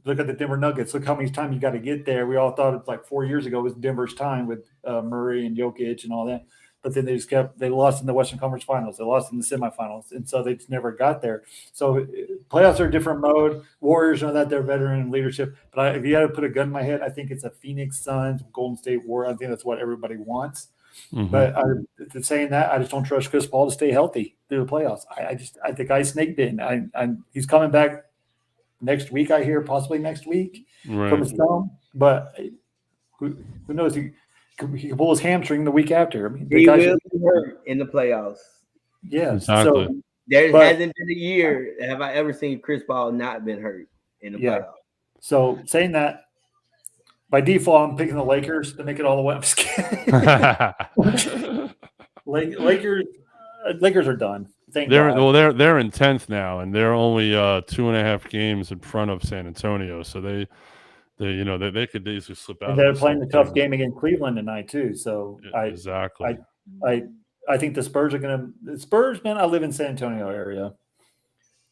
look at the Denver Nuggets. Look how many times you got to get there. We all thought it like 4 years ago was Denver's time with Murray and Jokic and all that. But then they lost in the Western Conference Finals. They lost in the semifinals. And so they just never got there. So playoffs are a different mode. Warriors know that they're veteran leadership. But if you had to put a gun in my head, I think it's a Phoenix Suns, Golden State Warriors. I think that's what everybody wants. Mm-hmm. But saying that, I just don't trust Chris Paul to stay healthy through the playoffs. I think I snaked in. He's coming back next week, I hear, possibly next week from his thumb. But who knows? He can pull his hamstring the week after. I mean, he will be hurt in the playoffs. Yeah, exactly. So hasn't been a year have I ever seen Chris Paul not been hurt in the playoffs. So saying that, by default, I'm picking the Lakers to make it all the way. I'm just kidding. Lakers are done. Thank God. They're in 10th now, and they're only 2.5 games in front of San Antonio. So they could easily slip out. And they're playing the tough game against Cleveland tonight too. So exactly. I think the Spurs are going to. The Spurs, man. I live in San Antonio area.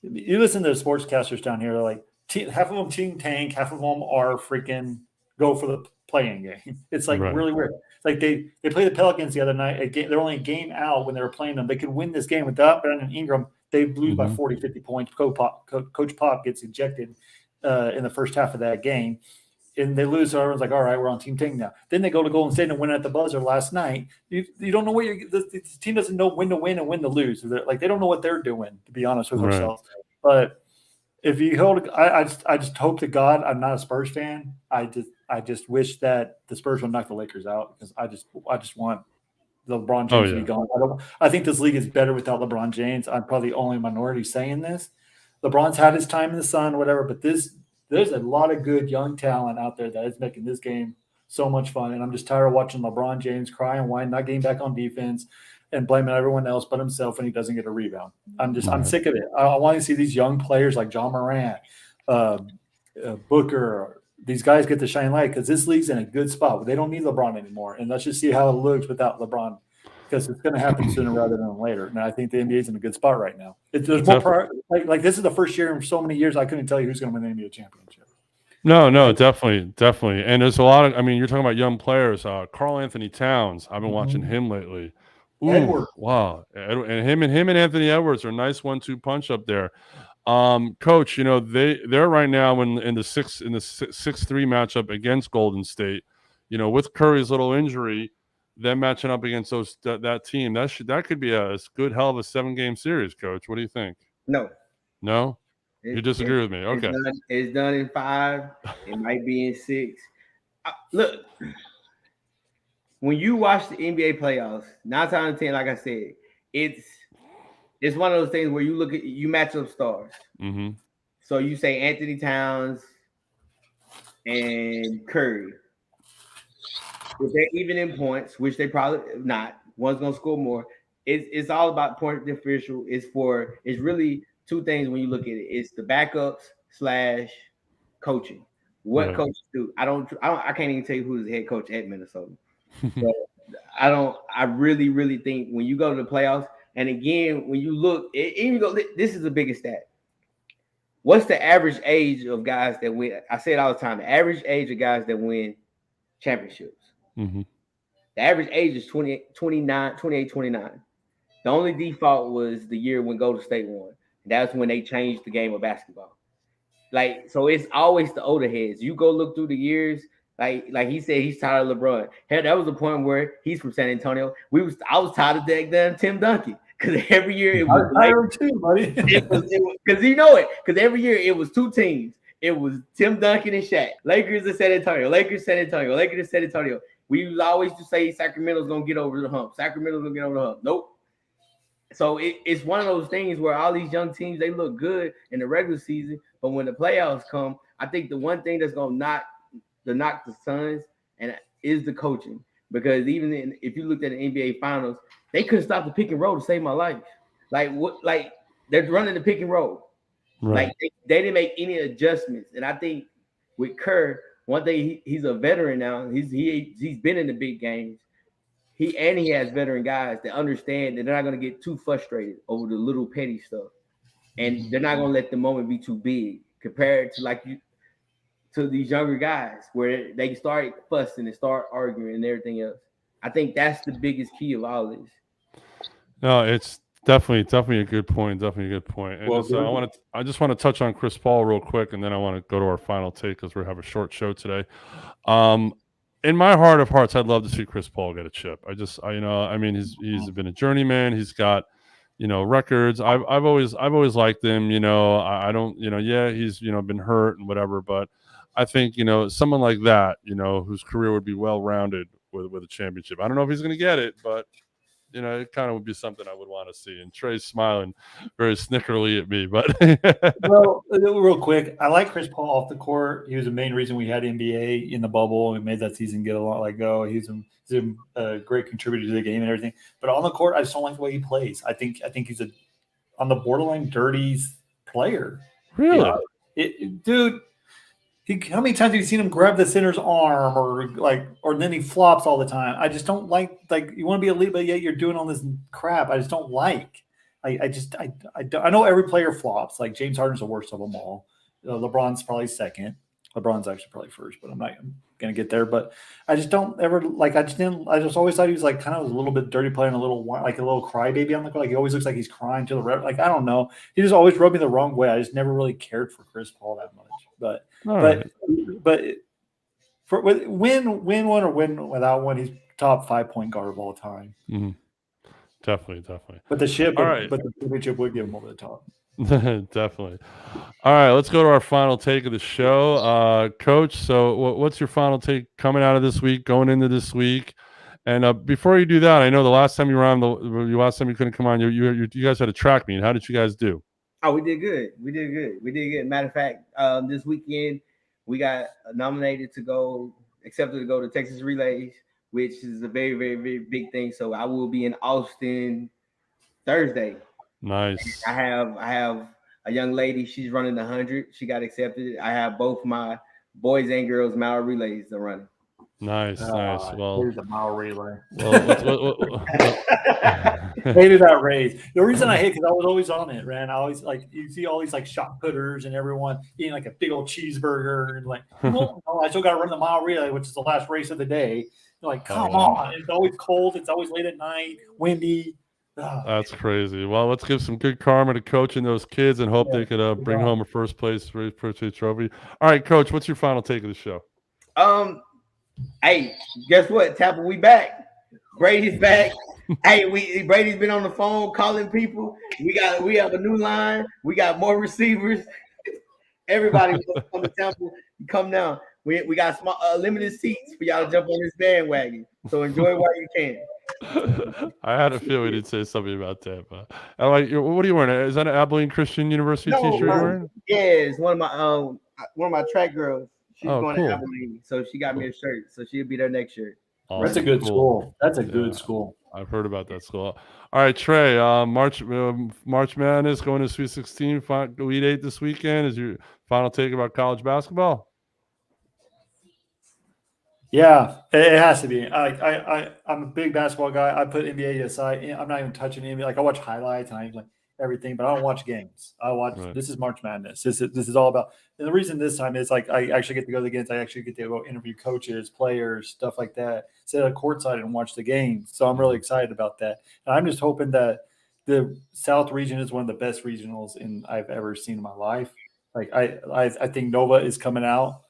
You listen to the sportscasters down here. They're like half of them team tank, half of them are freaking go for the playing game. It's like really weird. It's like they played the Pelicans the other night. They're only a game out when they were playing them. They could win this game without Brandon Ingram. They lose by 40, 50 points. Coach Pop gets ejected in the first half of that game. And they lose, so everyone's like, all right, we're on Team Tank now. Then they go to Golden State and win at the buzzer last night. You don't know what the team doesn't know when to win and when to lose. They don't know what they're doing, to be honest with ourselves. But if you hold, I just hope to God I'm not a Spurs fan. I just wish that the Spurs would knock the Lakers out because I just want LeBron James to be gone. I think this league is better without LeBron James. I'm probably the only minority saying this. LeBron's had his time in the sun, whatever, but there's a lot of good young talent out there that is making this game so much fun. And I'm just tired of watching LeBron James cry and whine, not getting back on defense and blaming everyone else but himself when he doesn't get a rebound. I'm sick of it. I want to see these young players like John Morant, Booker, these guys get the shine light because this league's in a good spot. They don't need LeBron anymore. And let's just see how it looks without LeBron because it's going to happen sooner rather than later. And I think the NBA is in a good spot right now. There's more like this is the first year in so many years I couldn't tell you who's going to win the NBA championship. No, definitely. And there's a lot of, you're talking about young players. Karl Anthony Towns. I've been watching him lately. Ooh, Edward. Wow. And him and Anthony Edwards are a nice 1-2 punch up there. Coach, they're right now in the 6-3 matchup against Golden State. With Curry's little injury, them matching up against that team, that could be a good hell of a 7-game series, Coach. What do you think? No? You disagree with me? Okay. It's done in 5. It might be in 6. Look, when you watch the NBA playoffs, 9 times out of 10, like I said, it's one of those things where you match up stars. Mm-hmm. So you say Anthony Towns and Curry. If they're even in points, which they probably not, one's gonna score more. It's all about point differential. It's really 2 things when you look at it. It's the backups / coaching. What coaches do? I can't even tell you who's the head coach at Minnesota. So I really, really think when you go to the playoffs, and again, when you look, this is the biggest stat. What's the average age of guys that win? I say it all the time. The average age of guys that win championships. Mm-hmm. The average age is 28, 29. The only default was the year when Golden State won. That's when they changed the game of basketball. So it's always the older heads. You go look through the years, like he said, he's tired of LeBron. Hell, that was the point where he's from San Antonio. I was tired of that Tim Duncan because every year it was tired too, buddy. Because you know it. Because every year it was 2 teams. It was Tim Duncan and Shaq. Lakers and San Antonio. Lakers, San Antonio. Lakers and San Antonio. We always just say Sacramento's gonna get over the hump. Nope. So it's one of those things where all these young teams, they look good in the regular season, but when the playoffs come, I think the one thing that's gonna knock the Suns and is the coaching. Because even if you looked at the NBA Finals, they couldn't stop the pick and roll to save my life. Like they're running the pick and roll. Right. Like they didn't make any adjustments. And I think with Kerr, one thing he's a veteran now. He's been in the big games. He has veteran guys that understand that they're not going to get too frustrated over the little petty stuff, and they're not going to let the moment be too big compared to these younger guys where they start fussing and start arguing and everything else. I think that's the biggest key of all this. No, it's definitely a good point. And Well, I just want to touch on Chris Paul real quick, and then I want to go to our final take because we have a short show today. In my heart of hearts, I'd love to see Chris Paul get a chip. He's been a journeyman. He's got, records. I've always liked him. I don't, he's, been hurt and whatever, but I think, someone like that, whose career would be well-rounded with a championship. I don't know if he's going to get it, but you know, it kind of would be something I would want to see. And Trey's smiling very snickerly at me, but well, real quick, I like Chris Paul off the court. He was the main reason we had NBA in the bubble. We made that season get a lot like go. He's a great contributor to the game and everything. But on the court, I just don't like the way he plays. I think he's on the borderline dirty player. Really, dude. How many times have you seen him grab the center's arm or then he flops all the time? I just don't like you want to be elite, but yet you're doing all this crap. I just don't like. I know every player flops. Like James Harden's the worst of them all. LeBron's probably second. LeBron's actually probably first, but I'm not gonna get there. But I just don't ever like. I just always thought he was like kind of a little bit dirty player and a little crybaby on the court. Like he always looks like he's crying to the ref. Like I don't know. He just always rubbed me the wrong way. I just never really cared for Chris Paul that much. But for win one or win without one, he's top 5-point guard of all time. Mm-hmm. Definitely. But the championship would give him over the top. Definitely. All right, let's go to our final take of the show, Coach. So, what's your final take coming out of this week, going into this week? And before you do that, I know the last time you were on, the last time you couldn't come on, you guys had a track meet. How did you guys do? Oh, we did good. Matter of fact, this weekend we got accepted to go to Texas Relays, which is a very, very, very big thing. So I will be in Austin Thursday. Nice. I have a young lady. She's running the 100. She got accepted. I have both my boys and girls mile relays to run. Nice. Well, here's a mile relay. Well, hated that race. The reason I hate because I was always on it, man. I always you see all these shot putters and everyone eating like a big old cheeseburger and I still got to run the mile relay, which is the last race of the day. You're like, come on! It's always cold. It's always late at night, windy. That's crazy. Well, let's give some good karma to Coach and those kids, and hope they could bring home a first place trophy. All right, Coach, what's your final take of the show? Hey, guess what? Tapper, we back. Brady's back. Hey, Brady's been on the phone calling people. We have a new line. We got more receivers. Everybody wants to come to Tampa. Come down. We got small limited seats for y'all to jump on this bandwagon. So enjoy while you can. I had a feeling he'd say something about Tampa. What are you wearing? Is that an Abilene Christian University T-shirt you're wearing? Yeah, it's one of my track girls. She's going to Abilene, so she got me a shirt. So she'll be there next year. Awesome. That's a good school. That's a good school. I've heard about that school. All right, Trey. March Madness going to Sweet 16, Elite 8 this weekend. Is your final take about college basketball? Yeah, it has to be. I'm a big basketball guy. I put NBA aside. I'm not even touching NBA. Like I watch highlights and I like everything, but I don't watch games. I watch. Right. This is March Madness. This is all about. And the reason this time is like I actually get to go to the games. I actually get to go interview coaches, players, stuff like that. Sit at courtside and watch the games. So I'm really excited about that. And I'm just hoping that the South region is one of the best regionals I've ever seen in my life. Like I think Nova is coming out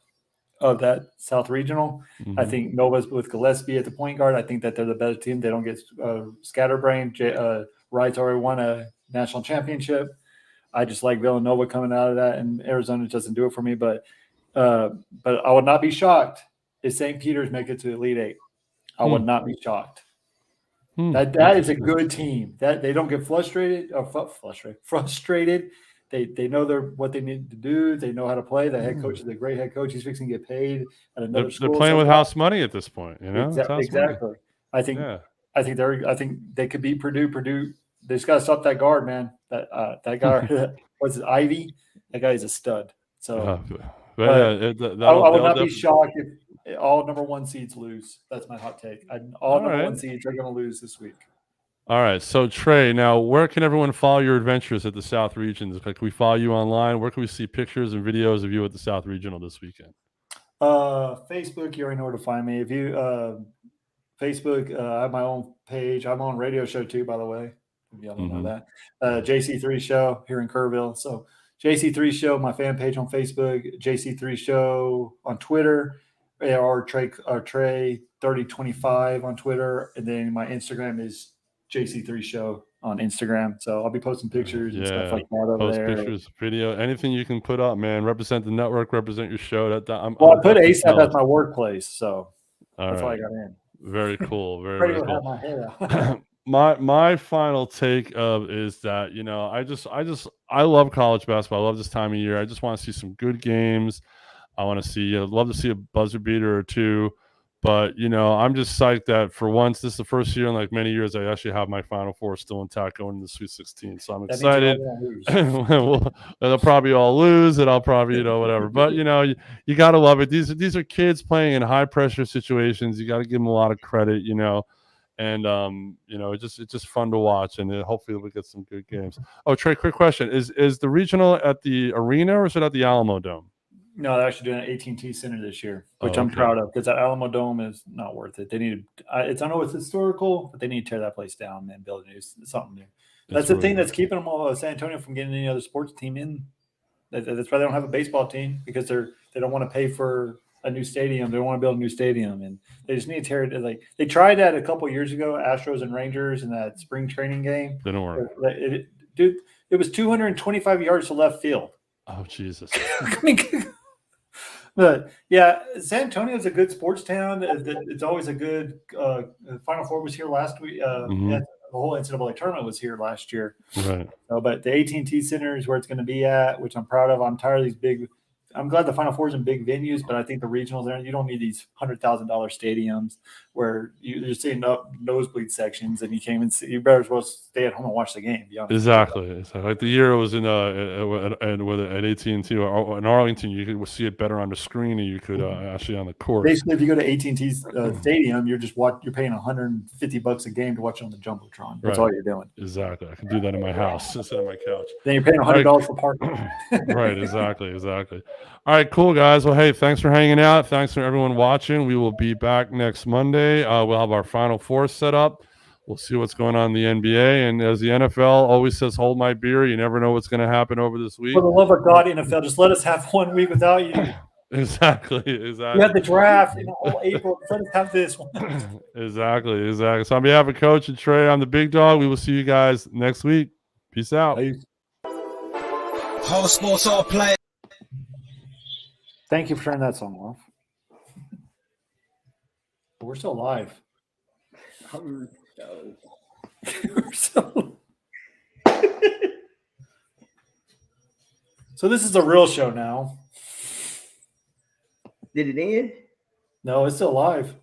of that South Regional. Mm-hmm. I think Nova's with Gillespie at the point guard. I think that they're the better team. They don't get scatterbrained. Wright's already won a national championship. I just like Villanova coming out of that, and Arizona doesn't do it for me. But I would not be shocked if St. Peter's make it to Elite 8. I would not be shocked. That is a good team. That they don't get frustrated. They know what they need to do. They know how to play. The head coach is a great head coach. He's fixing to get paid at another school. They're playing with house money at this point, you know. Exactly. I think they could beat Purdue. Purdue. They just got to stop that guard, man. That guy was it Ivy. That guy is a stud. So, I would not be shocked if all number one seeds lose. That's my hot take. All number one seeds are going to lose this week. All right. So, Trey, now where can everyone follow your adventures at the South Region? Can we follow you online? Where can we see pictures and videos of you at the South Regional this weekend? Facebook, you already know where to find me. If you Facebook, I have my own page. I'm on radio show too, by the way. If y'all don't know that. JC3 Show here in Kerrville. So JC3 Show, my fan page on Facebook, JC3 Show on Twitter, or Trey 3025 on Twitter, and then my Instagram is JC3 Show on Instagram. So I'll be posting pictures and stuff like that over there. Pictures, video, anything you can put up, man. Represent the network, represent your show. I put ASAP at my workplace, so that's why I got in. Very cool. Very cool. Have my head out. my final take is that I love college basketball. I love this time of year. I just want to see some good games. I want to see. I'd love to see a buzzer beater or two. But I'm just psyched that for once, this is the first year in like many years I actually have my Final Four still intact going into the Sweet 16. So I'm excited. They'll probably all lose, and I'll probably whatever. But you gotta love it. These are kids playing in high pressure situations. You got to give them a lot of credit. And it's just fun to watch, and hopefully we get some good games. Oh, Trey, quick question: Is the regional at the arena or is it at the Alamo Dome? No, they're actually doing an AT&T Center this year, which I'm proud of because that Alamo Dome is not worth it. They need I know it's historical, but they need to tear that place down and build something new. That's the thing that's keeping them all San Antonio from getting any other sports team in. That's why they don't have a baseball team, because they don't want to pay for a new stadium. They don't want to build a new stadium, and they just need to tear it. Like they tried that a couple years ago, Astros and Rangers in that spring training game. Didn't work. Dude, it was 225 yards to left field. Oh Jesus! I mean, but yeah, San Antonio is a good sports town. It's always a good. Final Four was here last week. The whole NCAA tournament was here last year. Right. But the AT&T Center is where it's going to be at, which I'm proud of. I'm tired of these big. I'm glad the Final Four is in big venues, but I think the regionals there, you don't need these $100,000 stadiums where you're seeing up nosebleed sections and you can't even see. You better as well stay at home and watch the game. Exactly. Like the year it was in at AT&T or in Arlington, you could see it better on the screen than you could actually on the court. Basically, if you go to AT&T's stadium, you're paying $150 a game to watch it on the jumbotron. That's all you're doing. Exactly. I can do that in my house instead of my couch. Then you're paying $100 for parking. Right. Exactly. All right, cool, guys. Well, hey, thanks for hanging out. Thanks for everyone watching. We will be back next Monday. We'll have our Final Four set up. We'll see what's going on in the NBA. And as the NFL always says, hold my beer. You never know what's going to happen over this week. For the love of God, NFL, just let us have 1 week without you. Exactly. You have the draft in all April. Let us have this one. Exactly. So on behalf of Coach and Trey, I'm the Big Dog. We will see you guys next week. Peace out. Whole sports all play. Thank you for turning that song off. But we're still live. So this is a real show now. Did it end? No, it's still live.